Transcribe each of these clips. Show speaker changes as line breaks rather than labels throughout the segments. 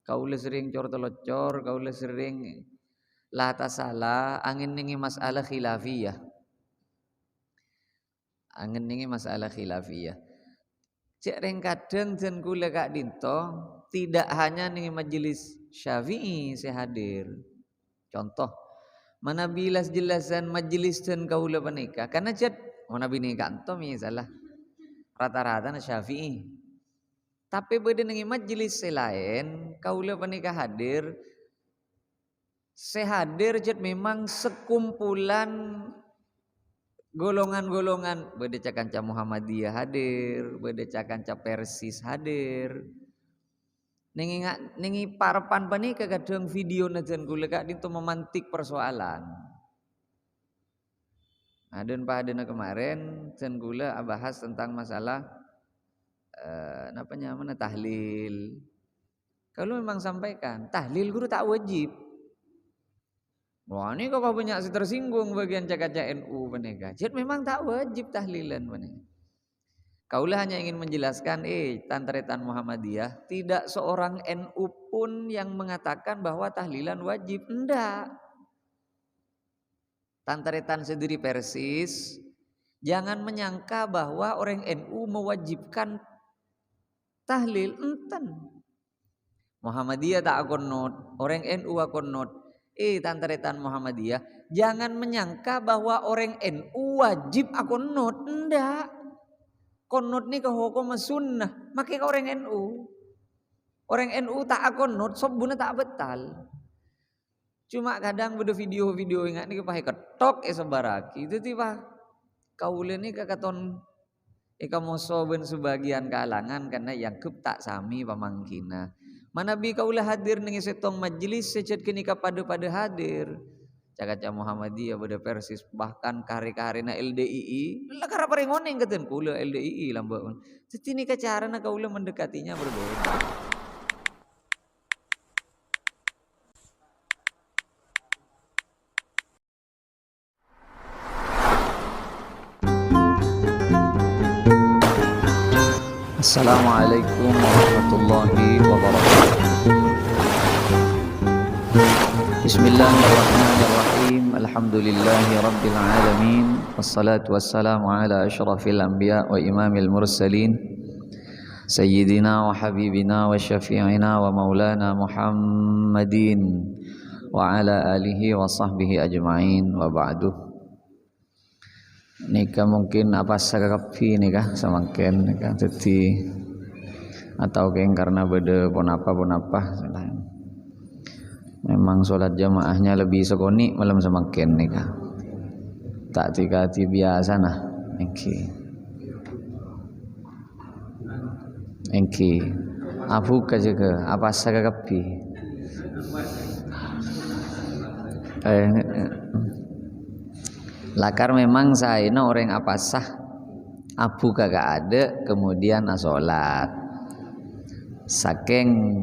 Kaula sering cor telocor, kaula sering lata salah, angin ningi masalah khilafiyah. Angin ningi masalah khilafiyah. Cek reng kadang jen kula Kak Dinto tidak hanya ningi majelis Syafi'i saya hadir. Contoh, mana bilas jelasan majelis dan kaula panika karena cet mana bini kanto misalnya rata-rata na Syafi'i. Tapi beda ningi majelis selain kaula panika hadir. Saya hadir cet memang sekumpulan golongan-golongan beda cakanca Muhammadiyah hadir, beda cakanca Persis hadir. Ningi parapan panika kadang video najan kula Kak Dinto memantik persoalan. Dan pada kemarin jan kula bahas tentang masalah mana tahlil. Kalau memang sampaikan tahlil guru tak wajib. Wah ini kok banyak si tersinggung bagian cakaca NU penega. Jadi memang tak wajib tahlilan penega. Kaulah hanya ingin menjelaskan, tantaretan Muhammadiyah tidak seorang NU pun yang mengatakan bahwa tahlilan wajib. Enggak. Tantaretan sendiri Persis, jangan menyangka bahwa orang NU mewajibkan tahlil. Enten. Muhammadiyah tak akon not, orang NU akon not. Tantaretan Muhammadiyah, jangan menyangka bahwa orang NU wajib akon not. Enggak. Konot ni hukum sunnah, makai orang NU. Orang NU tak akon not, sobuna tak betal. Cuma kadang beda video-video ingat ni kepahe ketok sebaraki. Itu tiba kaula ni kakaton ikamoso ben sebagian kalangan karena yang kep tak sami pamangkina. Manabi kaulah hadir ning setong majelis secet kini pada hadir. Cakaca Muhammadiyah beda Persis bahkan kari-karina LDII lah kara parengoneng keten kula LDII lambaun. Jadi ni carana kaula mendekatinya berbeda. Assalamualaikum warahmatullahi wabarakatuh. Bismillahirrahmanirrahim. Alhamdulillahi rabbil alamin. Wassalatu wassalamu ala asyrafil anbiya wa imamil mursalin Sayyidina wa habibina wa syafi'ina wa maulana Muhammadin wa ala alihi wa sahbihi ajma'in wa ba'du. Nika mungkin apa sakapi nika samangken nika jadi atau keng karena beda pun apa memang sholat jamaahnya lebih sekoni malam semakin nika tak tikati biasa nah engki abu kajaga apa sakapi lakar memang saya orang apa sah abu kagak ada kemudian sholat saking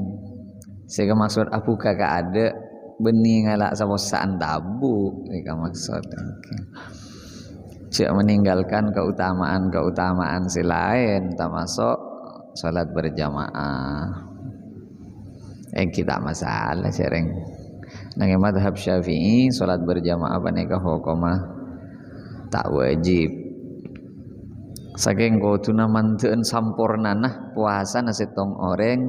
sehingga maksud abu kagak ada benih ngalak saposaan tabu sehingga maksud cek meninggalkan keutamaan selain termasuk sholat berjamaah kita masalah sering nang madhab Syafi'i sholat berjamaah paneka hukumah tak wajib saking kotuna manteun sampurnanah puasa nasetong orang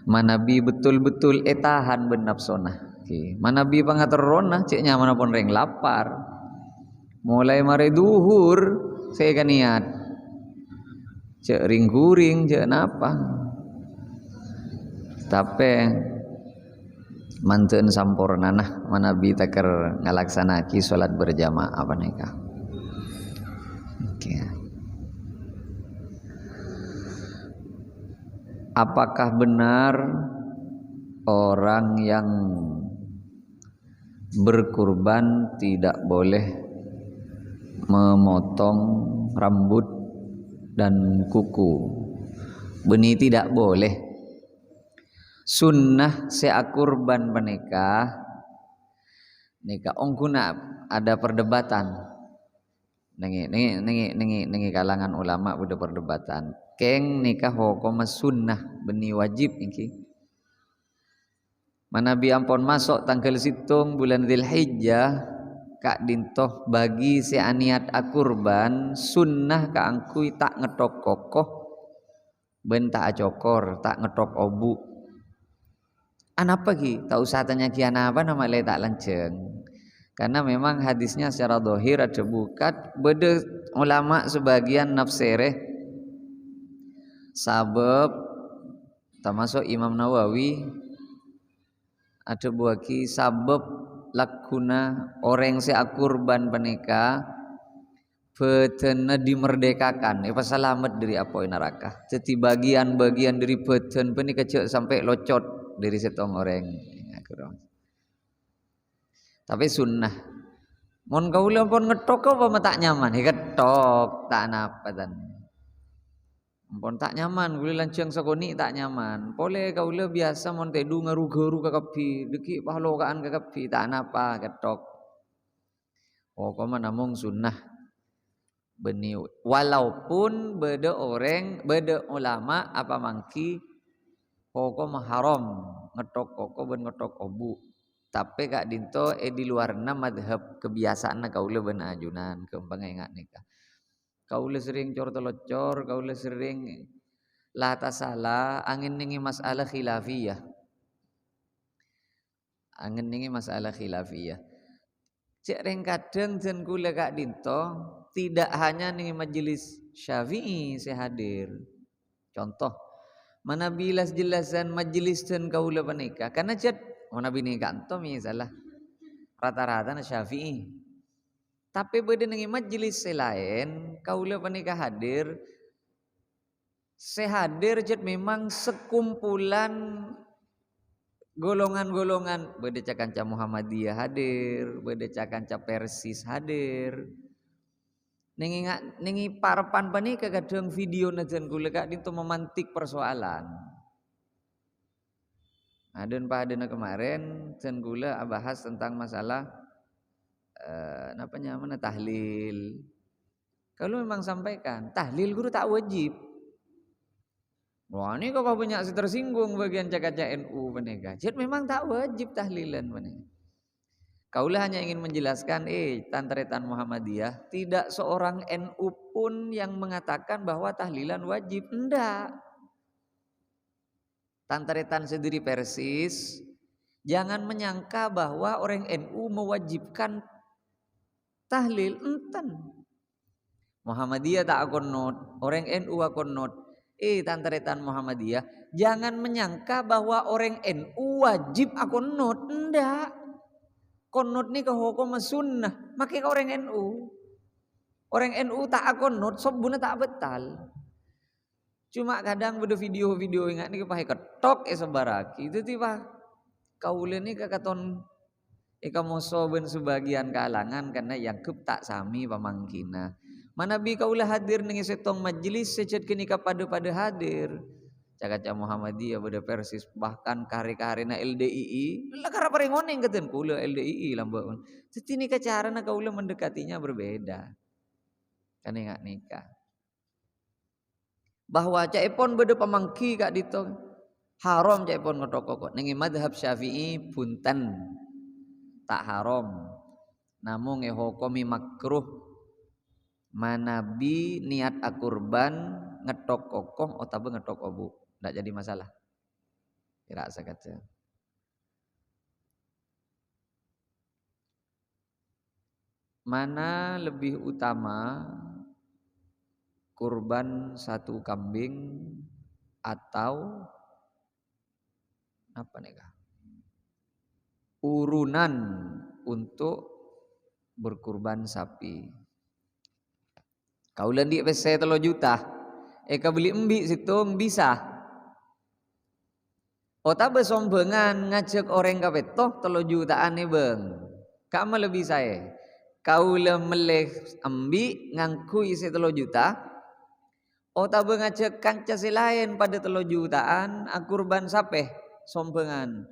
manabi betul-betul etahan benapsona. Manabi pangaterona ceknya manapun reng lapar. Mulai mare duhur saya kan niat. Cek ring-guring cek napa. Tapi manteun sampurnanah manabi taker ngalaksanaki salat berjamaah paneka. Apakah benar orang yang berkurban tidak boleh memotong rambut dan kuku? Benih tidak boleh. Sunnah seakurban menikah. Nikah ongkuna ada perdebatan. Nengi kalangan ulama udah perdebatan. Keng nikah hukum sunnah benih wajib niki Manabi ampun masuk tanggal situng bulan Dzulhijjah kak dintoh bagi si aniat akurban sunnah ka angkui tak ngetok kokoh ben tak acokor tak ngetok obu. Anapa ki? Tak usah tanya ki apa nama le tak lanceng. Karena memang hadisnya secara dohir ada bukat beda ulama sebagian nafsireh sabab termasuk Imam Nawawi ada buaki sabab lakuna orang se akurban panika beten dimerdekakan selamat dari apa neraka. Jadi bagian-bagian dari beten panika cek sampai locot dari setong orang. Tapi sunnah. Mon kaula pun ngetok apa tak nyaman? Ketok tak napa dan. Pun tak nyaman, gula lancang sakoni tak nyaman. Pole kaula biasa mon tedu ngaru-garu ka kapi, deki pahlokaan ka kapi tak napa ketok. Oh koma namung sunnah beni walaupun beda orang, beda ulama apa mangki pokok haram ngetok koko ben ngetok obu. Tapi kak dinto di luarna madhab kebiasaan kaula ben ajunan keumpama ingat nikah. Kaula sering cor telocor, kaula sering lata salah angin ningi masalah khilafiyah. Angin ningi masalah khilafiyah. Cek reng kadang jen kula kak dinto tidak hanya ningi majelis Syafi'i saya hadir. Contoh mana bilas jelasan majelis dan kaula panika karena cek mana bini kanto misalnya rata-rata na Syafi'i. Tapi beda ningi majelis lain kaula panika hadir sehadir jet memang sekumpulan golongan-golongan beda cakanca Muhammadiyah hadir, beda cakanca Persis hadir. Ningi parapan panika kadang video najan kula kak dinto memantik persoalan. Aden padena kemarin jan kula bahas tentang masalah mana tahlil. Kalau memang sampaikan tahlil guru tak wajib. Wah ini kok banyak tersinggung bagian cakaca NU penega. Jadi memang tak wajib tahlilan penega. Kaulah hanya ingin menjelaskan tantretan Muhammadiyah tidak seorang NU pun yang mengatakan bahwa tahlilan wajib. Enggak. Tantretan sendiri Persis jangan menyangka bahwa orang NU mewajibkan tahlil enten. Muhammadiyah tak akon not, orang NU akon not. Tantretan Muhammadiyah jangan menyangka bahwa orang NU wajib akon not. Enggak. Konot ni hukum sunnah. Makai orang NU. Orang NU tak akon not, sobuna tak betal. Cuma kadang beda video-video ingat ni kepahe ketok sebaraki. Itu tiba kaula ni kakaton ikamoso ben sebagian kalangan karena yang tak sami pamangkina. Manabi kaulah hadir ning setong majelis secet kini pada hadir. Cakaca Muhammadiyah beda Persis bahkan kare-karena LDII lah kara parengoneng keten kula LDII lambaun. Jadi nikah carana kaula mendekatinya berbeda. Kan ingat nikah. Bahwa caipon beda pamangki kak dito haram caipon ngetokok ning madhab Syafi'i punten tak haram. Namun hukum makruh manabi niat akurban ngetok kokoh atau ngetok obu. Tidak jadi masalah. Kira saja. Mana lebih utama kurban satu kambing atau apa nih? Urunan untuk berkurban sapi. Kaulah di saya 3 juta. Eka beli embi situng bisa. Ota besombengan ngajak orang kapetoh 3 jutaan nih bang. Kamu lebih saya. Kaulah meleh embi ngangku isi 3 juta. Ota ngajak kanca lain pada 3 jutaan akurban sapeh sombengan.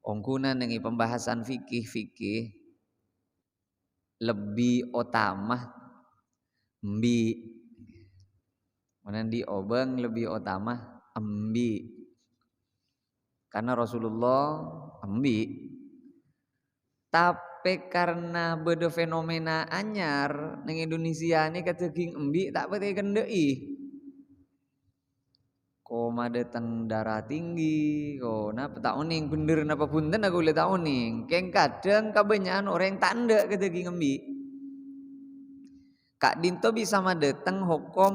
Ongkunan nengi pembahasan fikih lebih utama embi. Mana di obeng lebih utama embi. Karena Rasulullah embi. Tapi karena beda fenomena anyar ning Indonesia ini kateuking embi tak pati kendei. Ko madeteng darah tinggi, ko napa tak uning bener napa punten aku le tak uning. Keng kadang kebanyakan orang tanda kateuking embi. Kak Dinto bisa madeteng hukum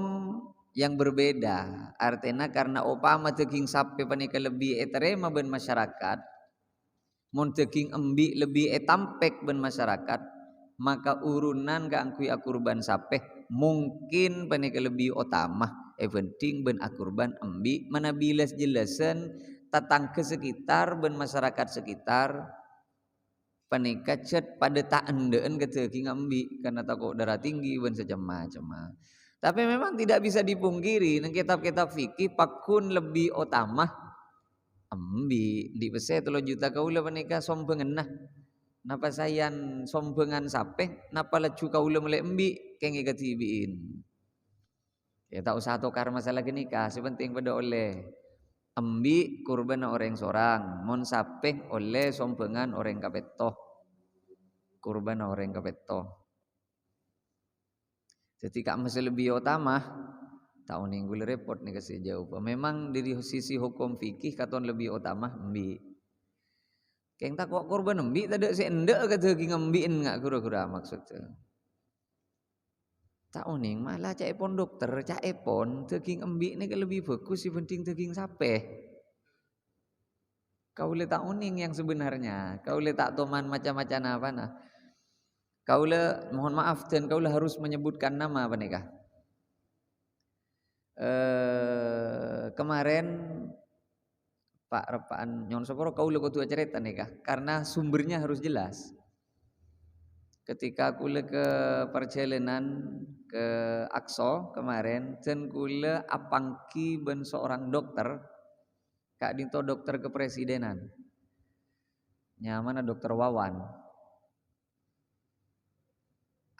yang berbeda. Artinya karena upama teuking sape panika lebih eterema ben masyarakat, mun teuking embi lebih etampek ben masyarakat, maka urunan keangkui akurban sape mungkin panika lebih utama. Penting ben akurban embi mana bilas jelasan tetangga sekitar ben masyarakat sekitar panika cet pada tak endeen keteuking embi karena takut darah tinggi ben macam-macam. Tapi memang tidak bisa dipungkiri nang kitab-kitab fikih pakun lebih utama embi di pese 3 juta kaula panika sombengen nah. Napa sayan sombengan sape napa lecu kaula mulai embi kenge katibiin. Ya tak usah tokar masalah nikah, sepenting pada oleh embi kurban orang seorang, mon sape oleh sombengan orang kapetoh. Kurban orang kapetoh. Jadi kak masih lebih utama tahun minggu repot nih kasih jauh. Memang dari sisi hukum fikih katon lebih utama embi. Keng tak kok kurban embi tadi si endek kata ngembiin nggak kura-kura maksudnya. Tak uning malah cak epon dokter, cak epon teuking embi ni lebih bagus sih penting teuking sape. Kau le tak uning yang sebenarnya, kau le tak toman macam-macam apa nah. Kau le mohon maaf dan kau le harus menyebutkan nama apa nikah. Kemarin Pak Repaan Nyon Soporo kau le kutu cerita nikah karena sumbernya harus jelas. Ketika kula ke perjalanan ke Aqsa kemarin, dan kula apangki ben seorang dokter, Kak Dinto dokter kepresidenan. Nyamana dokter Wawan.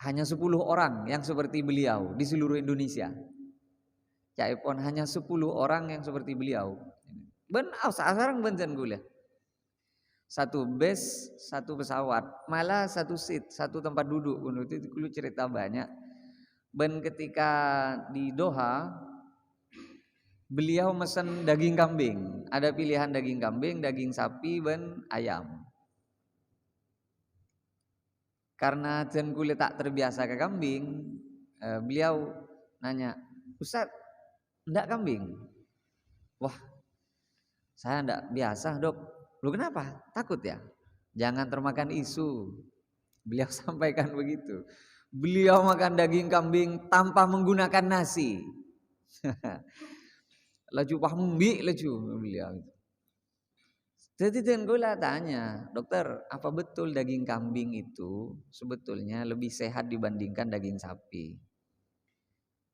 Hanya 10 orang yang seperti beliau di seluruh Indonesia. Caipon hanya 10 orang yang seperti beliau. Ben sarang bencen kula. Satu bus, satu pesawat, malah satu seat, satu tempat duduk. Itu dulu cerita banyak. Ben ketika di Doha, beliau mesen daging kambing. Ada pilihan daging kambing, daging sapi, ben ayam. Karena jen kulit tak terbiasa ke kambing, beliau nanya, Ustaz, enggak kambing? Wah, saya enggak biasa dok. Lu kenapa? Takut ya? Jangan termakan isu. Beliau sampaikan begitu. Beliau makan daging kambing tanpa menggunakan nasi. Laju pahmbi laju beliau. Jadi dan gue tanya, dokter, apa betul daging kambing itu sebetulnya lebih sehat dibandingkan daging sapi?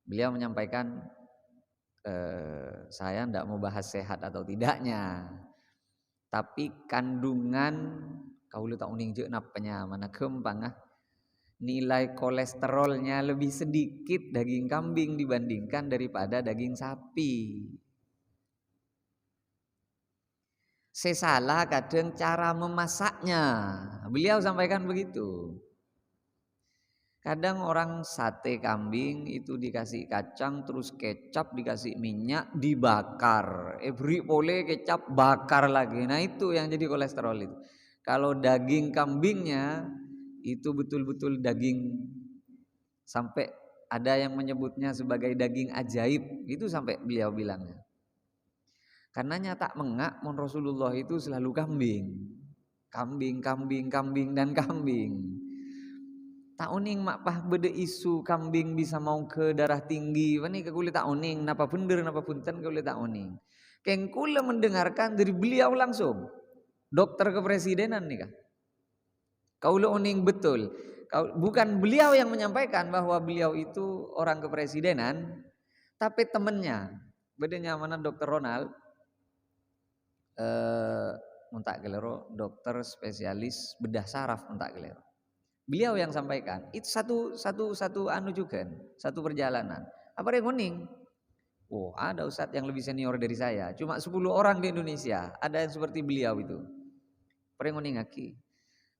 Beliau menyampaikan, saya tidak mau bahas sehat atau tidaknya. Tapi kandungan kau tak uning je napanya mana kempang nilai kolesterolnya lebih sedikit daging kambing dibandingkan daripada daging sapi. Saya salah kadang cara memasaknya. Beliau sampaikan begitu. Kadang orang sate kambing itu dikasih kacang terus kecap dikasih minyak dibakar. Beri boleh kecap bakar lagi. Nah itu yang jadi kolesterol itu. Kalau daging kambingnya itu betul-betul daging sampai ada yang menyebutnya sebagai daging ajaib. Itu sampai beliau bilangnya. Karenanya tak mengak mon Rasulullah itu selalu kambing. Kambing, kambing, kambing dan kambing. Tak uning mak pah beda isu kambing bisa mau ke darah tinggi. Wani ke kulit tak uning, napa bener napa punten kulit tak uning. Keng kula mendengarkan dari beliau langsung. Dokter kepresidenan nih kah. Kaula uning betul. Bukan beliau yang menyampaikan bahwa beliau itu orang kepresidenan, tapi temennya. Bedanya mana Dokter Ronald? Muntak gelero dokter spesialis bedah saraf muntak gelero. Beliau yang sampaikan. Itu satu anu juga, satu perjalanan. Apa yang kuning? Oh, ada ustadz yang lebih senior dari saya. Cuma 10 orang di Indonesia. Ada yang seperti beliau itu. Pernah ngaki.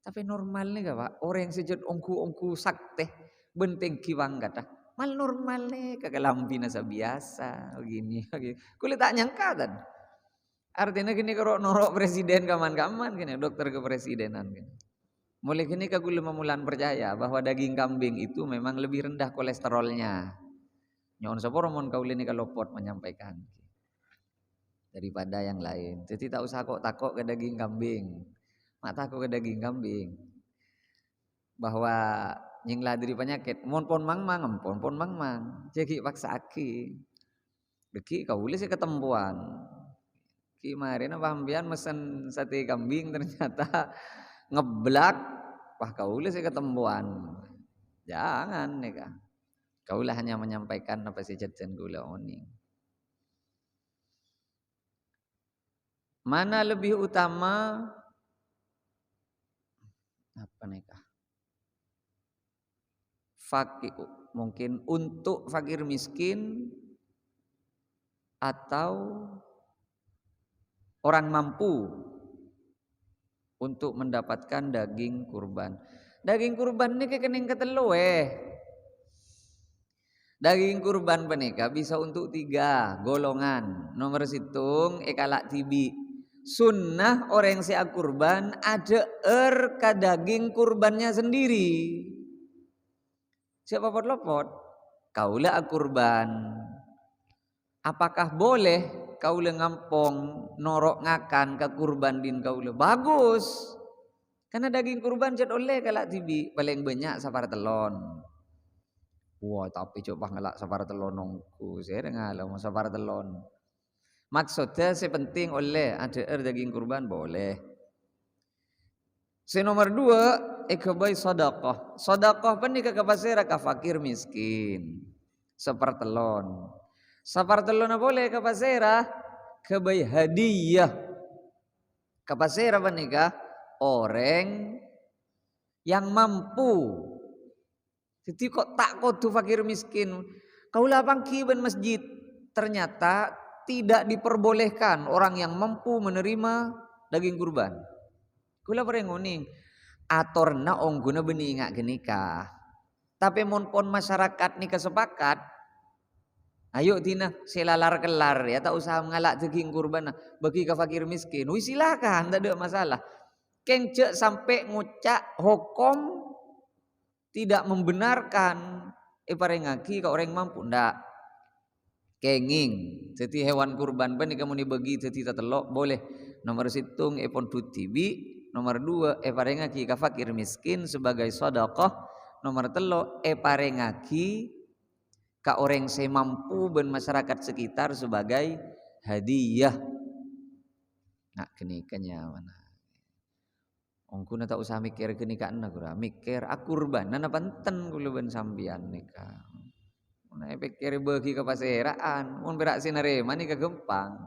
Tapi normal nih gak pak? Orang yang sejut ongku sakte. Benteng kiwang kata. Mal normal nih. Kagak lampi nasa biasa. Begini. Kulit tak nyangka kan. Artinya gini kalau norok presiden kaman-kaman. Gini, dokter kepresidenan. Gini. Mulai gini aku mulan percaya. Bahwa daging kambing itu memang lebih rendah kolesterolnya. Nyon saporomon kau ini kalau pot menyampaikan daripada yang lain. Jadi tak usah kok takut ke daging kambing. Mak takut ke daging kambing. Bahwa nyinglah dari penyakit. Mon pon mang mang. Jadi paksa aki. Deki kau boleh sih ketempuan. Kemarin apa ambian mesen sate kambing ternyata ngeblak. Wah kau boleh sih ketempuan. Jangan nih kak. Kaulah hanya menyampaikan apa saja dan gula oning. Mana lebih utama apa nih kah? Fakir mungkin untuk fakir miskin atau orang mampu untuk mendapatkan daging kurban. Daging kurban ini kekening ketelu Daging kurban penika bisa untuk 3 golongan. Nomor situng ekalak tibi. Sunnah orang yang kurban ada ke daging kurbannya sendiri. Siapa lopot? Kaulah kurban. Apakah boleh kaulah ngampong norok ngakan ke kurban din kaulah? Bagus. Karena daging kurban jad oleh kalak tibi paling banyak sapar telon. Wah tapi coba ngelak sapar telon nongku. Saya dengar mau sapar telon. Maksudnya sepenting oleh ada daging kurban boleh. Nomor 2 ikabai sedekah. Sedekah penika ka pasera ka fakir miskin. Sapar telon. Sapar telon boleh ka pasera kebai hadiah. Ka pasera penika orang yang mampu. Jadi kok tak kodu fakir miskin. Kaulah pangki ben masjid. Ternyata tidak diperbolehkan orang yang mampu menerima daging kurban. Kula perenguning atorna ongguna beningak genika. Tapi mon pon masyarakat nika sepakat. Ayo tina selalar kelar ya tak usah mengalak daging kurban bagi ke fakir miskin. Wih silakan tak ada masalah. Kengce sampai ngucak hukum tidak membenarkan parengaki ke orang mampu ndak. Kenging jadi hewan kurban ben kamu dibagi jadi telok boleh. Nomor situng epon tutibi. Nomor 2 parengaki ka fakir miskin sebagai sedekah. Nomor 3 parengaki ka orang semampu ben masyarakat sekitar sebagai hadiah. Nak kenikahnya mana? Ongku na tak usah mikir kenikahan na kura mikir kurban na panten kula ben sambian nikah. Nah pikir bagi ke paseraan, mun berak sinarema nika gempang.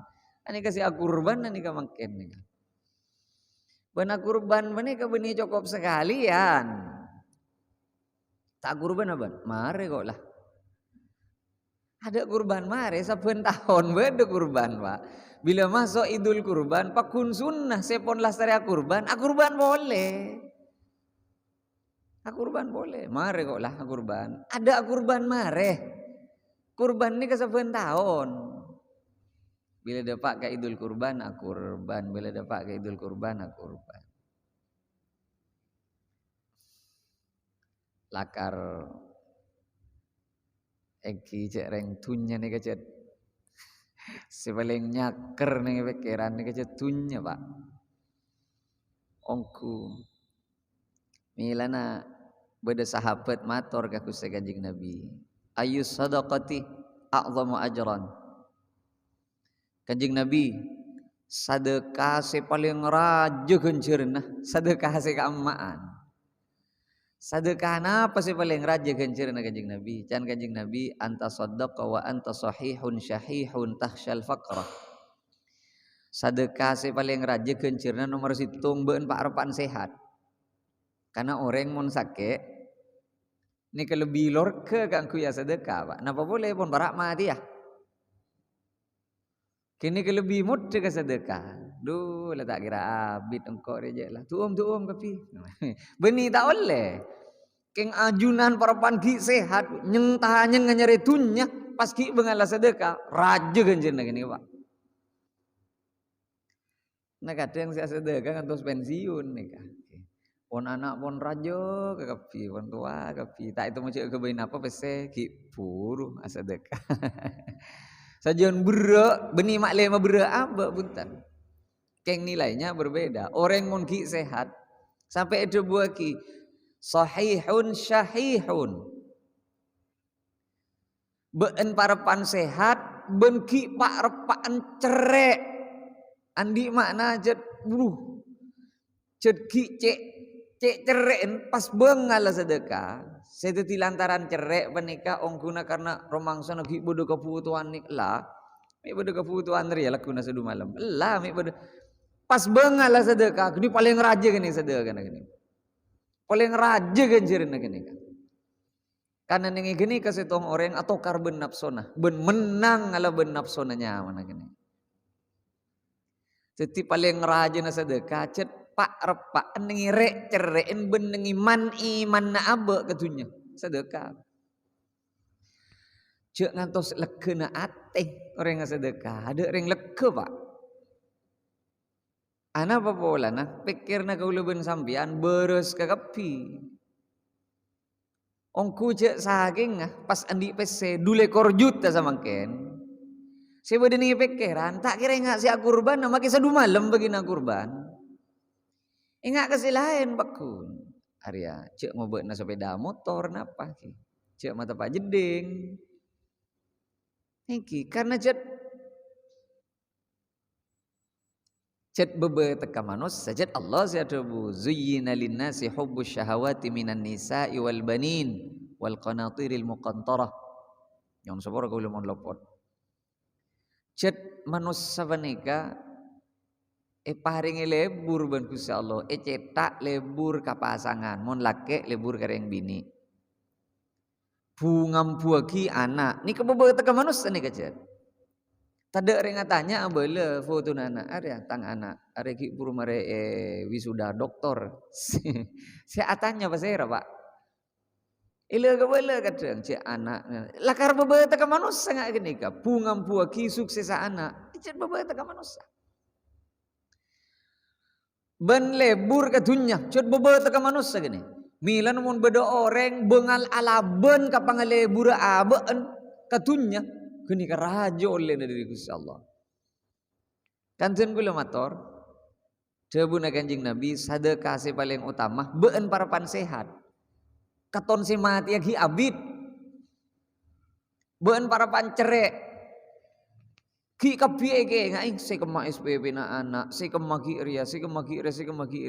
Ani kasih kurban ani ka mangken nika. Bena kurban menika benih cukup sekalian. Tak kurban apa? Mare kok lah. Ada kurban mare saben tahun beda kurban pak. Bila masuk Idul Kurban, pakun sunnah sepon lastari kurban, kurban boleh. Kurban boleh, mare kok lah kurban. Ada kurban mare. Kurban ini kesaben tahun. Bila dapat ke Idul Kurban, kurban. Bila dapat ke Idul Kurban, kurban. Lakar eki cek reng tunya nih kecet. Sepaling nyaker nih pikiran nih kecet tunya pak. Ongku milana beda sahabat mator kaku Kanjeng Nabi. Ayu sadaqati a'zamu ajran. Kanjeng Nabi sedekah se paling raja gencerna, sedekah se keamaan. Sedekah apa sih paling raja gencerna Kanjeng Nabi? Can Kanjeng Nabi anta saddaqa wa anta sahihun syahihun tahsyal faqrah. Sedekah se paling raja gencerna nomor situng beun pak sehat. Karena orang mun sakit ini kelebih lor ke kangku ya sedekah pak. Napa boleh pun barak mati ya. Kini kelebih mud ke sedekah. Duh, lah tak kira abid engkau rejek lah. Tuum kapi. Beni tak oleh. Keng ajunan para panki sehat, nyentahnya nganyare tunya pas ki bengala sedekah, raja ganjen gini Pak. Nah kadang saya sedekah ngantos pensiun nih kan. Pon anak pon raja ke kapi, pon tua kapi. Tak itu macam kebain apa pese ki puru sedekah. Sajian berak, benih mak lema berak apa buntan. Keng nilainya berbeda. Orang mun ki sehat sampai itu buah ki sahihun syahihun. Ben parapan sehat, ben ki pak repaan cerek. Andi makna jet buluh. Jet ki cek cerek pas bengal sedekah. Sedeti lantaran cerek penikah ongkuna karena romangsa ki bodo kebutuhan nik lah. Mi bodo kebutuhan ria lakuna sedu malam. Lah mi bodo pas bengal sedekah. Ini paling raja gini sedekah gini. Paling raja ganjirin gini kan. Karena nengi gini kasih tong orang atau karbon nafsona, ben menang ala ben nafsona nyaman gini. Jadi paling raja na sedekah cet pak repak nengi rek cerein ben nengi man iman na abe ketunya sedekah. Cek ngantos leke na ate orang sedekah, ada orang leke pak. Ana apa pola na pikir na kau leben sampian beres kakapi. Ongku cek saking pas andi pese dule korjut ta samangken. Saya bedeni pikiran tak kira ingat si kurban nama kisah du malam bagi na kurban. Ingat kasih lain bakun. Arya cek mau buat na sepeda motor napa ki. Cek mata pak jeding. Iki karena cet bebe teka manus sajat Allah zatubu zuyyina linnasi hubbus syahawati minan nisa'i wal banin wal qanatiril muqantarah yang sabor kau lemon lopot cet manus sabanika paringi lebur ban Gusti Allah cetak lebur ka pasangan mun lake lebur kareng bini bungam buagi anak ni kebebe teka manus ni kecet. Tada orang tanya abala foto anak ada tang anak ada ki buru mare wisuda doktor si atanya pasera pak ila kabala kadang si anak lakar bebe taka manusia ngak gini ka bungam buah ki sukses anak cek bebe taka manusia ben lebur ka dunya cek bebe taka manusia gini milan mun beda orang bengal ala ben ka pangalebur aben ka dunya gini ka raja oleh dari Gusti Allah. Kanten kula matur, dawuh Kanjeng Nabi sedekah si paling utama beun parapan sehat. Katon si mati agi abid. Beun parapan cerek. Ki kapiye ge ngai si kema SPP na anak, si kema ki ria, si kema ki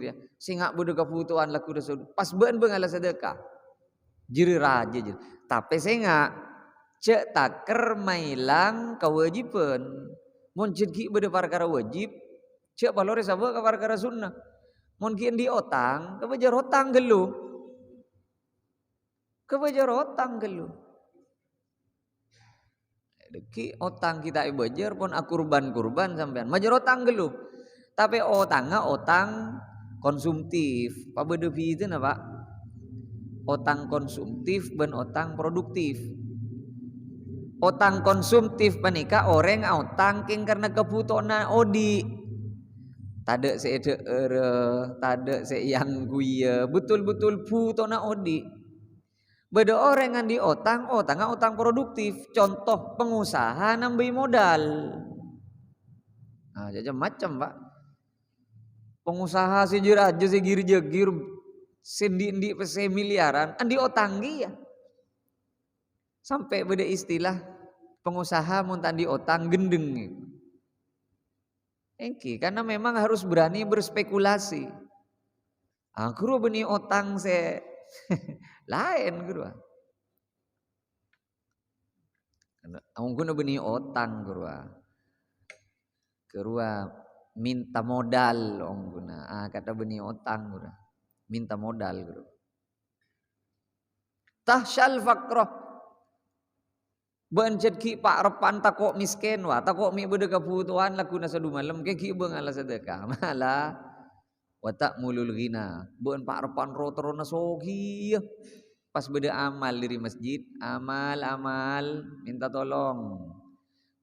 ria. Si ngak bodo kebutuhan laku desud. Pas beun bengala sedekah. Jiri raja jiri. Tapi sengak cek taker mailang kewajiban. Mun ki bede perkara wajib, cek balore sabo ka perkara sunnah. Mun ki di otang, kebajar otang gelu. Kebajar otang gelu. Ki otang kita ibajar pun kurban sampean. Majar otang gelu. Tapi otangnya otang konsumtif. Pak bede itu napa? Otang konsumtif ben otang produktif. Otang konsumtif panika orang otang king karena kebutuhan odi. Tada seede tada se yang guya betul-betul putona odi. Beda orang yang di otang produktif. Contoh pengusaha nambahi modal. Nah, jadi macam pak. Pengusaha sejir aja segir jegir sendi pese miliaran andi otang dia. Sampai beda istilah pengusaha muntan di otang gendeng. Engki karena memang harus berani berspekulasi. Guru benih otang se lain guru. Guna benih otang guru. Guru minta modal guna. Kata benih otang guru. Minta modal guru. Tahsyal faqrah. Bencet ki pak repan takok miskin wa takok mi bede kebutuhan laku na sadu malam ke ki bengala sedekah malah wa ta'mulul ghina beun pak repan ro terona sogi pas bede amal diri masjid amal minta tolong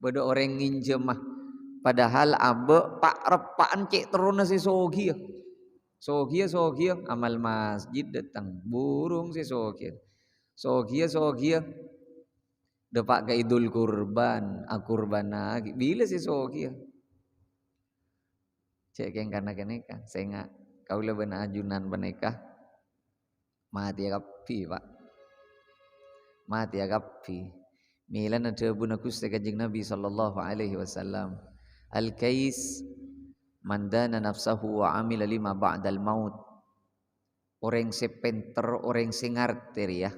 bede orang nginjem mah padahal abe pak repaan cek terona si sogi amal masjid datang burung si sogi depak ke idul kurban akurbana bila si sogi cek yang karena keneka senga kau leben ajunan beneka mati agapi pak mati agapi milan ada bunakus tekajing Nabi sallallahu alaihi wasallam al kais mandana nafsahu wa amila lima ba'dal maut orang sepenter orang singarter ya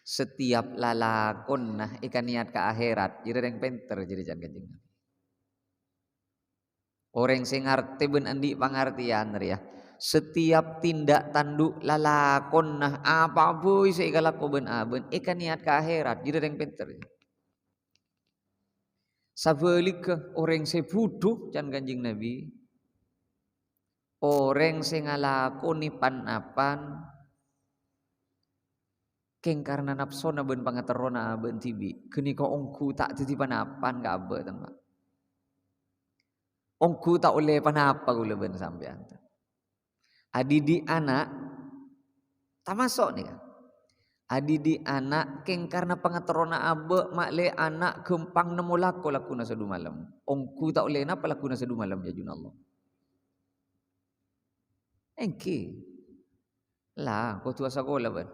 setiap lalakon nah ikan niat ke akhirat jadi yang penter jadi jangan kanjeng Nabi orang sing ngarti ben andi pangartian ya setiap tindak tanduk lalakon nah apa boy saya galak ben aben ikan niat ke akhirat jadi yang penter sabalik orang sebuduh jangan kanjeng Nabi orang sing ngalakoni pan-apan keng karena nafsona ben pangaterona ben tibi keni ko ongku tak titipan apan ka abe tang ongku tak oleh panapa gula ben sampean adi di anak tak masuk nih kan adi di anak keng karena pangaterona abe makle anak gempang nemu lakuna sadu malam ongku tak oleh napa lakuna sadu malam ya junallah engki lah ko tua sekolah ben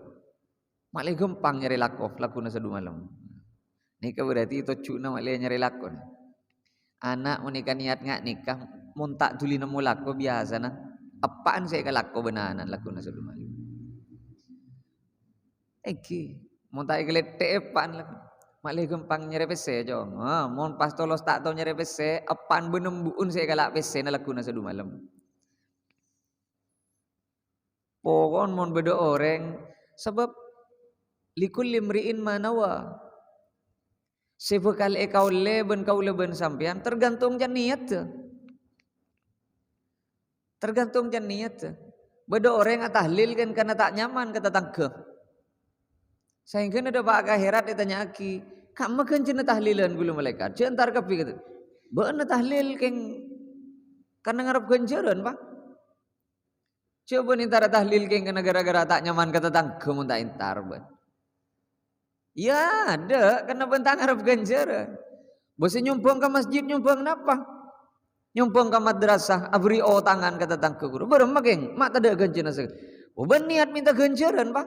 makleh gempang nyari lakuna sadu malam. Nikah berarti itu cuna makleh nyari lakon. Anak menikah niat ngak nikah muntak tuli nemu lako biasa nah. Apaan saya ke lako benanan lakuna sadu malam. Eki muntak gelete apaan lakon. Makleh gempang nyari pese jong. Mon pas tolos tak tau nyari pese apaan benembuun saya ke lak pese na lakuna sadu malam. Pokon mon beda orang sebab likul limriin manawa sebekal kau leben sampean tergantung jan niat beda orang tahlil kan karena tak nyaman kata tangke sehingga ada pak akhirat ditanya aki kamu kan cina tahlilan gula malaikat jantar kapi kata beuna tahlil keng karena ngarep ganjaran pak coba nintara tahlil keng karena gara-gara tak nyaman kata tangke mun tak intar ben ya ada kena bentang harap ganjaran. Bose nyumpang ke masjid nyumpang napa? Nyumpang ke madrasah abri tangan kata tangke guru. Bareng mageng mak tada ganjaran seg. Ben niat minta ganjaran pak.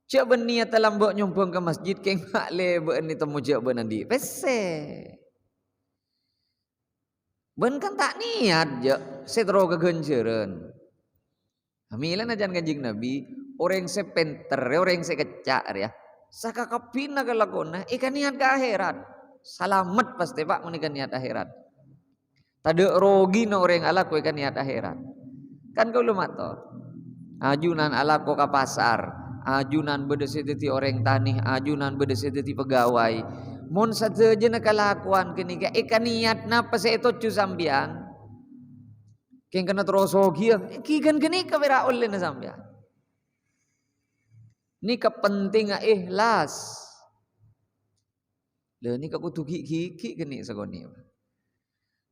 Cak ben niat dalam bok nyumpang ke masjid keng mak le ben temu jak ben andi. Pese. Ben kan tak niat jak setro ke ganjaran. Amilan ajan kanjeng Nabi orang sepenter, orang sekecak ya. Saka kapina kalakona ikan niat ke akhirat. Salamet pasti pak mun ikan niat akhirat. Tade rogi no orang ala ko ikan niat akhirat. Kan kau lumator. Ajunan ala ko ka pasar, ajunan bedesititi orang tani, ajunan bedesititi pegawai. Mun sateje na kalakuan kenika ikan niat napa se itu cu sambian. Keng kena terus rogi kigan kenika bera oleh na sambian. Ni kepenting ikhlas. Lah ni kudu gigi geni sagoni.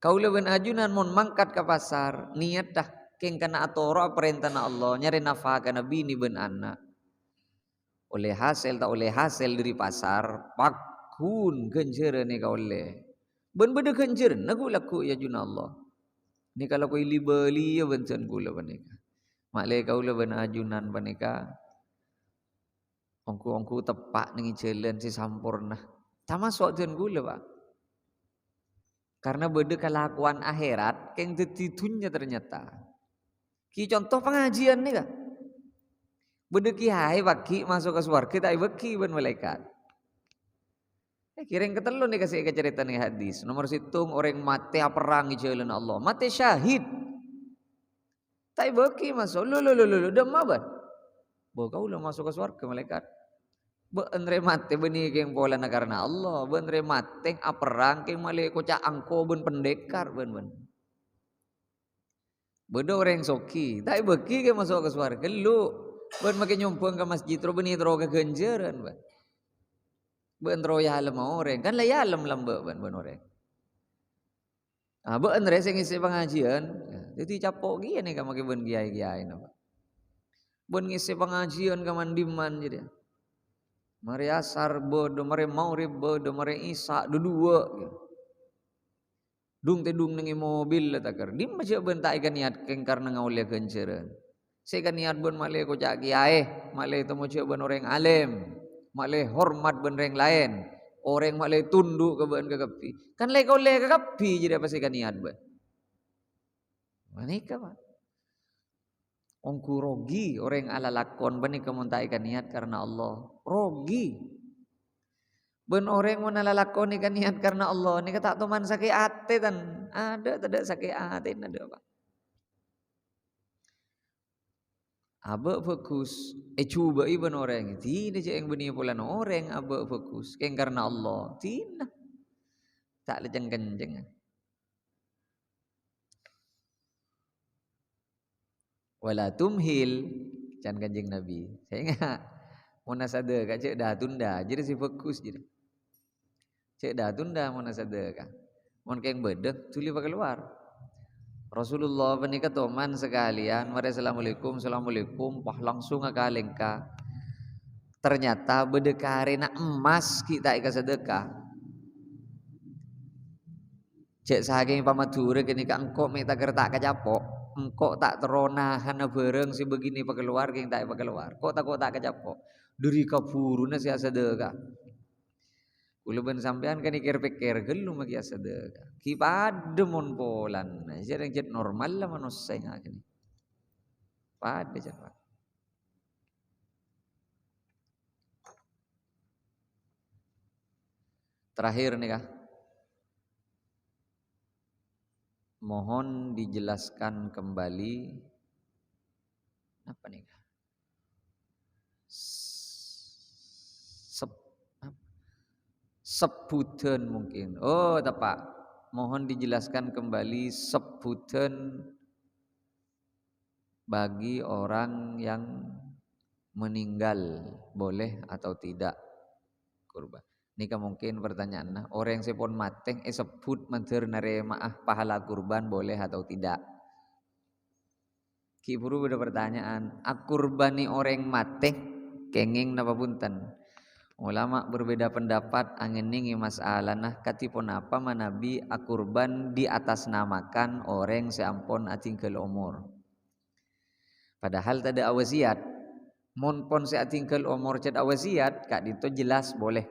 Kau leben ajunan mon mangkat ke pasar, niat dah keng kana atoro perintah Allah, nyari nafkah kana bini ben anak. Oleh hasil tak oleh hasil dari pasar, pakun ganjaran ni kau oleh. Ben beda ganjaran nagu laku ya juna Allah. Ni kalau kau ili beli ya bencen gula panika. Makleh kau leben ajunan panika. Ongku tepak nengi jalan si sampurna. Tak masuk dan gula pak. Karena beda kelakuan akhirat keng dunia ternyata. Ki contoh pengajian nih kak. Beda kiai baki masuk ke surga tak baki ben malaikat. Kira yang ketelu nih kasih cerita nih hadis. Nomor situng orang mati perang di jalan Allah. Mati syahid. Tak baki masuk. Lu demam ban. Bawa kau lah masuk ke surga malaikat. Beunre mate beuni keng pola na karena Allah, beunre mate aperang keng male kocak angko beun pendekar beun. Bedo orang soki, tapi beki ke masuk ke suarga lu. Beun make nyumpung ke masjid ro beuni ro ke genjeran beun. Beun ro ya halem orang, kan lah ya halem lambe beun orang. Ah beun re sing isi pengajian, jadi capok gini ka make beun kiai-kiai na. Beun ngisi pengajian ka mandiman jadi. Mari asar bodo, mari maurib bodo, mari isya dua. Dung te dung nengi mobil la takar. Dim masih ben tak ikan niat keng karena ngaulia kenceran. Saya kan niat ben male ko cak kiai, male temu cak ben orang alim, male hormat ben orang lain. Orang male tunduk ke ben ke kapi. Kan le kau le ke kapi jadi apa sih kan niat ben. Manika Pak. Ongku rogi orang ala lakon bani kemuntai ikan niat karena Allah. Rogi. Ben orang mau nalalakon ikan niat karena Allah ni kata teman sakit hati tan ada tidak sakit hati ada Pak. Aba fokus cuba iban orang tidak je yang benih pula orang aba fokus keng karena Allah tidak tak lejeng kenceng. Wala tumhil can kanjeng Nabi. Saya ingat munasada kak cek dah tunda jadi si fokus jadi. Cek dah tunda munasada kak. Mon keng bedek tuli pakai keluar. Rasulullah menikah teman sekalian, mari assalamualaikum, assalamualaikum, pah langsung akalengka. Ternyata bedekare na emas kita ika sedekah. Cek saking pamature kini ka engkau minta gertak kajapok, engkau tak teronahan bareng si begini pakeluar keng tak pakeluar. Kok tak kajapok. Dari kapuruna si sedekah. Kula ben sampean kan ikir-pikir gelu magi sedekah. Ki pademon polan. Jadi jet normal lah manusia ngakini. Pada jet. Terakhir nih kah? Mohon dijelaskan kembali apa nih kah? Sebutan mungkin. Oh tepat. Mohon dijelaskan kembali sebutan bagi orang yang meninggal boleh atau tidak kurban. Ini kan mungkin pertanyaan nah, orang yang sepon mateng sebut mentir nare maah pahala kurban boleh atau tidak. Ki buru ada pertanyaan, akurbani orang mateng kenging napa punten. Ulama berbeda pendapat angin ningi masalah nah katipun apa manabi akurban di atas namakan orang seampun atingkel umur. Padahal tak ada wasiat. Mon pon seatingkel umur ced wasiat kak dito jelas boleh.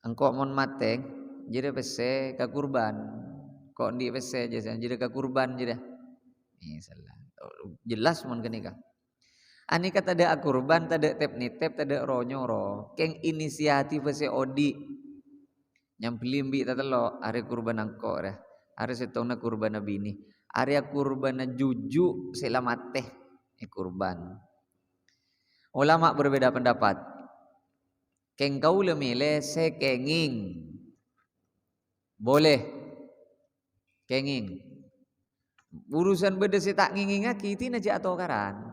Engkau mon mateng jadi pese ka kurban. Kok di pese jadi ka kurban jadi. Misalnya jelas mon kenika. Ani kata ada kurban, tada tep nitep, tada ronyoro. Keng inisiatif se odi. Yang pelimbi tatelo are kurban angko dah. Are setona kurban bini. Are kurban juju selamateh kurban. Ulama berbeda pendapat. Keng kau lemile se kenging. Boleh. Kenging. Urusan beda se tak nginging aki tina ja atau karan.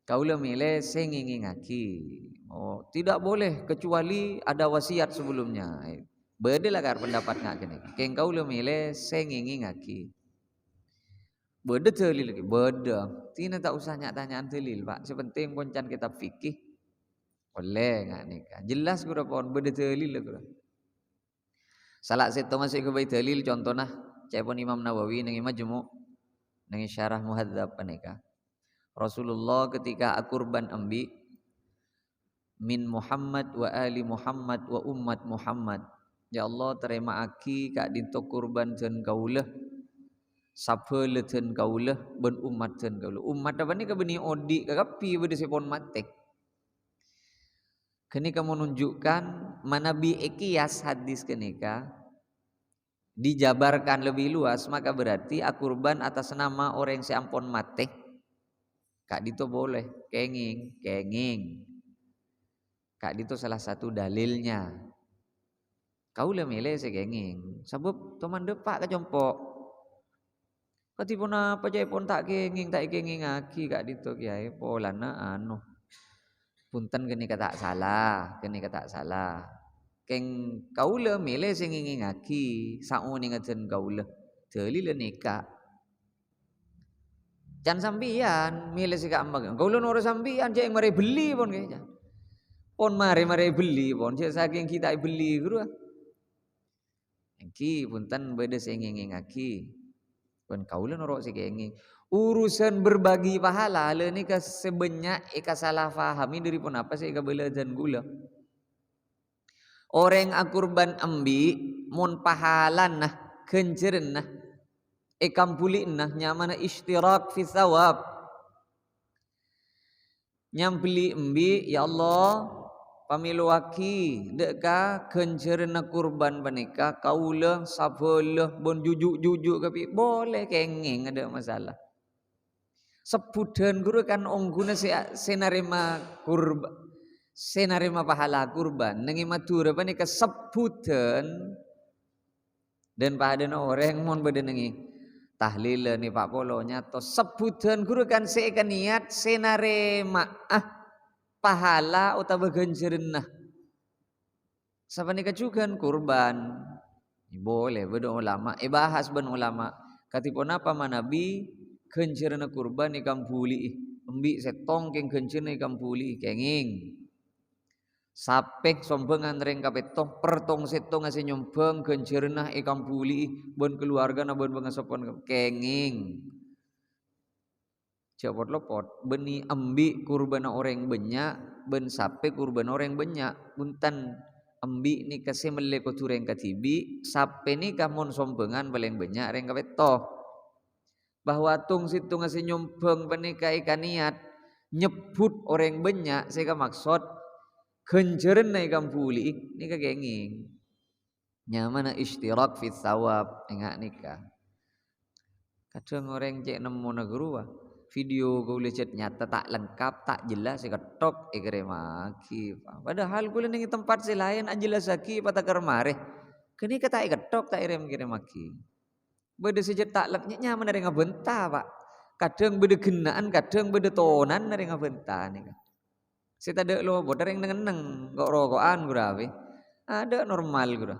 Kaula milih senginging ngaki. Oh, tidak boleh kecuali ada wasiat sebelumnya. Bedelah kar pendapat ngak kene. Keng kaula milih senginging ngaki. Bede telil lagi, bede. Tina tak usah nyak tanyaan telil, Pak. Sepenting poncan kitab fikih. Boleh ngak nikah. Jelas gua pon bede telil lah. Salah seto masuk ke bait telil contohnya cepon Imam Nawawi nang Majmu' nang syarah Muhadzab panika. Rasulullah ketika akurban ambi min Muhammad wa ali Muhammad wa ummat Muhammad. Ya Allah terima aki kak dinto kurban ten kaulah sapele ten kaulah ben umat ten kaulah. Umat apa ni kabeni odi kakapi bede sepon matek. Kenika menunjukkan manabi ekiyas hadis kenika dijabarkan lebih luas maka berarti akurban atas nama orang seampun matek Kak Dito boleh kenging. Kak Dito salah satu dalilnya. Kau lah milih sekenging. Sebab teman depak ke jompok. Katipun apa jai pun tak kenging aki Kak Dito kiai polana anu. Punten kene kata salah. Keng kaula milih sing ngingaki sauni ngajen kaula. Deli le nikah. Jan sampian milih si Kak Ambang. Kaula nora sampian jek mari beli pun kaya. Pon mari beli pon jek saking kita beli guru. Engki punten beda sing ngingaki. Pun kaula nora si kenging. Urusan berbagi pahala le ni ka sebanyak ika salah fahami dari pun apa sih ika bela dan gula. Orang akurban ambi mun pahalan nah kenjeren nah ikam pulin nah nyamana istirak fi thawab. Nyampeli ambi ya Allah pamiluaki deka kenjeren kurban panika kaula sabelah bon jujuk tapi boleh kenging ada masalah. Sebudan guru kan ongguna senarima kurban senarima pahala kurban nengi matura panika sebudan dan pahadan orang mon beda nengi tahlil ni Pak Polo nyato sebudan guru kan seika niat senarima pahala utawa ganjarenah sapanika juga kurban boleh beda ulama bahas ben ulama katipun apa manabi genjerna kurban ikam buli embi setong keng genjerna ikam buli kenging sapek sombengan reng kapetoh pertong setong ase nyombang genjerna ikam buli bon keluarga na bon bangasopon kenging jawab lopot beni embi kurban orang banyak ben sapek kurban orang banyak buntan embi ni kase mele kotureng katibi sape ni kamon sombengan paling banyak reng kapetoh bahwa tung situ ngasih nyombang pernikahan ikan niat nyebut orang banyak saya maksud genjeren na ikan puli ni kegenging nyamana istirak fi thawab enggak nikah kadang orang cek nemu negara video kau lihat nyata tak lengkap tak jelas saya ketok maki padahal kau nengi tempat selain jelas lagi pada kermare kini kata ketok tak kirim maki beda sejak taklaknya nyaman dari ngabentah pak kadang beda genaan kadang beda tonan dari ngabentah nih saya tak lo buat dari neng kok rokokan gurawe ada normal gura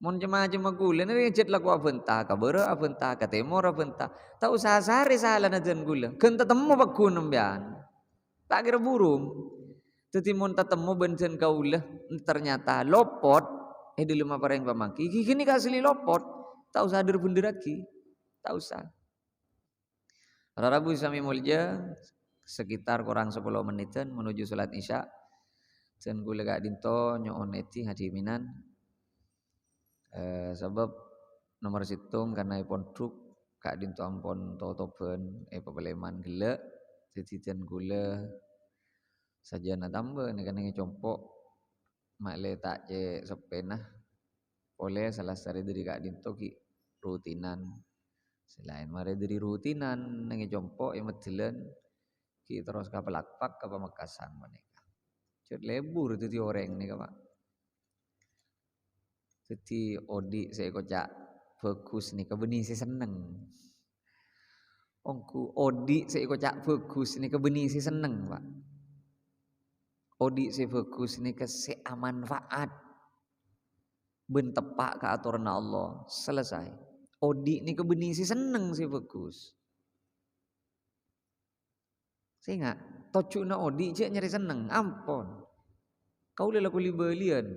mon cema gula nih jet laku abentah kabera abentah katemor abentah tak usah sehari salah najan gula kan tetemu pak gunung bian tak kira burung mon tetemu benjen kaulah ternyata lopot di lima pareng pamaki kini kasih lopot tak usah ada benda lagi, tak usah. Rabu sami mulja sekitar kurang 10 menitan menuju salat isya. Dan kula gak dinto nyoon eti hadiminan. Sebab nomor situng karena ipon truk gak dinto ampon totoben pepeleman gelek. Jadi dan kula sajana tambah nek nang compok makle tak je sepenah oleh salah satu dari Kak Dinto ki rutinan selain mare dari rutinan nang jompo yang medelen ki terus ka pelakpak ke Pamekasan menika jet lebur dadi orang nika Pak dadi odi saya kocak bagus nika benih si seneng ongku odi saya kocak bagus nika benih si seneng Pak odi si bagus nika si amanfaat ben tepak ke aturan Allah selesai odi ni kebening si seneng si bagus saya ingat tocuk na odi je nyari seneng ampun kau lelaku libelian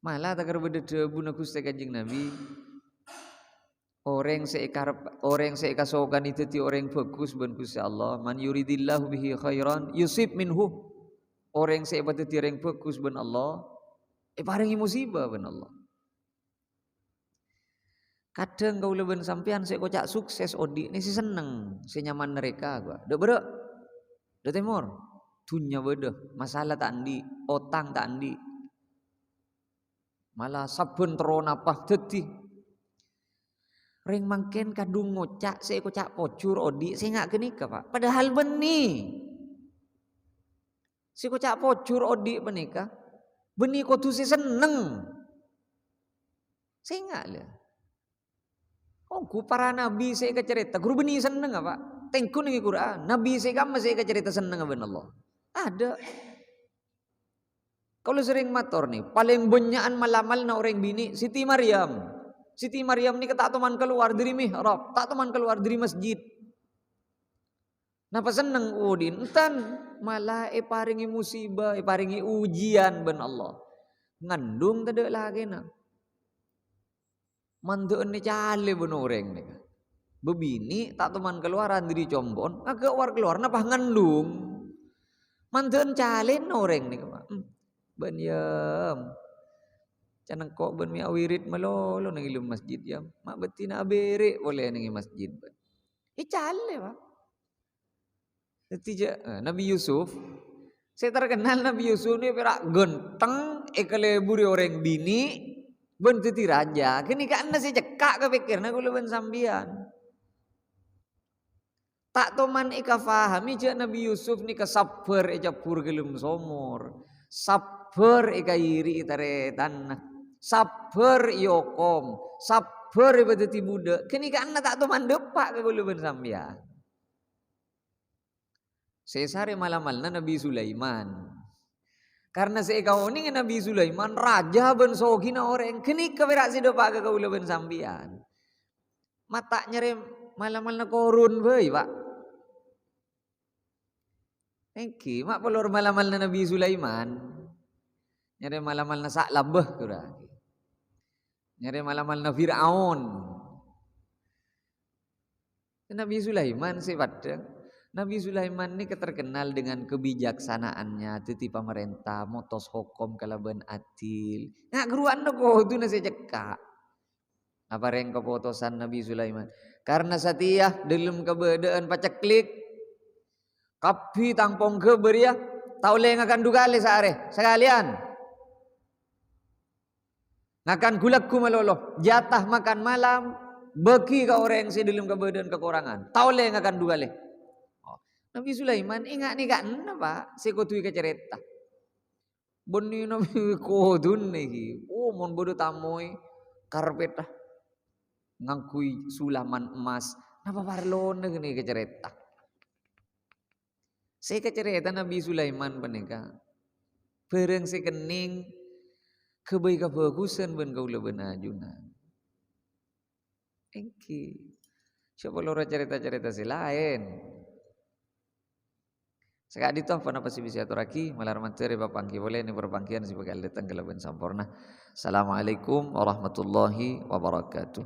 malah tak berbeda debu na Gusti Kanjeng Nabi orang seekar sokan itu ti orang bagus ben Gusti Allah man yuridillahu bihi khairan yusib minhu orang seekar ti orang bagus ben Allah paringi musibah ben Allah. Kadang kau leben sampean saya kocak sukses odi ni si seneng, si nyaman mereka gua. Dek beda, dek timur, dunia beda, masalah tak andi, otang tak andi. Malah sabun teron apa deti. Reng mangken kadung ngocak saya kocak pocur odi saya nggak kenika pak. Padahal benih. Si kocak pocur odi menikah. Benih kau tuh si seneng. Saya nggak lah. Oh ku para nabi saya kecerita. Guru benih seneng apa? Tengku nih Quran. Nabi saya kamu saya kecerita seneng apa Allah. Ada. Kalau sering mator nih, paling banyakan malamal na orang bini Siti Maryam. Siti Maryam ni tak teman keluar dari mihrab, tak teman keluar dari masjid. Napa seneng udin? Entan malah paringi musibah, paringi ujian ben Allah. Ngandung tak ada lagi na. Mantuan ni cale ben orang ni. Bebini tak teman keluaran dari combon, agak keluar napa ngandung. Mantuan cale orang ni. Ben yam. Canang kok ben mi awirit malolo nang ilum masjid yam. Mak betina abere boleh nang masjid ben. Cale pak. Ketiga Nabi Yusuf. Saya terkenal Nabi Yusuf ni perak genteng ekaleburi orang bini ben titi raja. Kini kan saya cekak ke pikir na kulo ben sambian. Tak toman ika fahami je Nabi Yusuf ni kesabar eja pur gelum somor. Sabar ika iri itare tanah. Sabar yokom. Sabar ibadati budak. Kini kan tak toman depak ke kulo ben sambian. Saya sari malamalna Nabi Sulaiman. Karena saya kau ni Nabi Sulaiman raja ben sogina orang. Kini keberak si depak ke kulo ben sambian. Mata nyere malamalna korun bay pak. Engki mak pelor malamalna Nabi Sulaiman. Nyere malamalna Sa'labah kurang. Nyere malamalna Fir'aun. Nabi Sulaiman sifatnya. Nabi Sulaiman ini terkenal dengan kebijaksanaannya, titi pemerintah, motos hukum kalaban atil. Nah, geruan ko itu nasi cekak. Apa reng keputusan Nabi Sulaiman? Karena setia dalam keberadaan paceklik, kapi tangpong keberia, tahu le ngakan dugale saare sekalian. Ngakan gulakku malolo, jatah makan malam, bagi ke orang yang dalam keberadaan kekurangan. Tahu le ngakan dugale. Nabi Sulaiman ingat ni kan apa? Sekotui ke cerita. Boni Nabi kodun nih. Oh mon bodo tamoy karpet ah. Ngangkui sulaman emas. Napa parlon nih ke cerita. Saya ke cerita Nabi Sulaiman penika. Pereng sekening kebaik kebagusan ben kaula ben ajunan. Engki. Siapa lora cerita-cerita si lain. Sekali itu apa napa sih bisa aturaki malar materi papangki boleh ini perpangkian si bakal datang ke laban sampurna. Assalamualaikum warahmatullahi wabarakatuh.